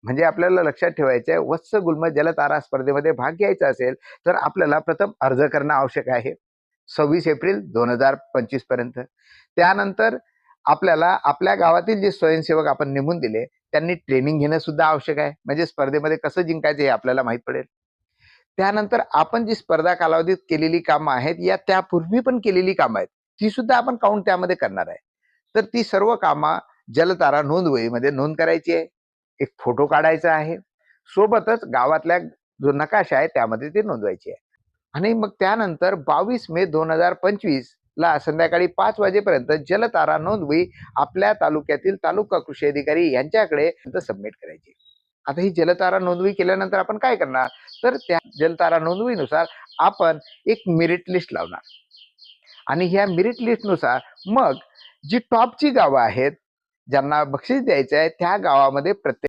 म्हणजे आपल्याला लक्षात ठेवायचं आहे, वत्स गुल्म जलतारा स्पर्धेमध्ये भाग घ्यायचा असेल तर आपल्याला प्रथम अर्ज करणं आवश्यक आहे 26 एप्रिल 2025 पर्यंत. त्यानंतर आपल्याला आपल्या गावातील जे स्वयंसेवक आपण नेमून दिले त्यांनी ट्रेनिंग घेणं सुद्धा आवश्यक आहे, म्हणजे स्पर्धेमध्ये कसं जिंकायचं हे आपल्याला माहीत पडेल. त्यानंतर आपण जी स्पर्धा कालावधीत केलेली कामं आहेत या त्यापूर्वी पण केलेली कामं आहेत ती सुद्धा आपण काउंट त्यामध्ये करणार आहे. तर ती सर्व कामं जलतारा नोंदवहीमध्ये नोंद करायची आहे. एक फोटो काढायचा आहे, सोबतच गावातल्या जो नकाशा आहे त्यामध्ये ते नोंदवायचे आहे. आणि मग त्यानंतर 22 मे 2025 ला संध्याकाळी 5 वाजेपर्यंत जलतारा नोंदवही आपल्या तालुक्यातील तालुका कृषी अधिकारी यांच्याकडे सबमिट करायची. आता ही जलतारा नोंदवही केल्यानंतर आपण काय करणार, तर त्या जलतारा नोंदवहीनुसार आपण एक मेरिट लिस्ट लावणार आणि ह्या मेरिट लिस्टनुसार मग जी टॉपची गावं आहेत ज्यांना बक्षीस द्यायचं आहे त्या गावामध्ये प्रत्येक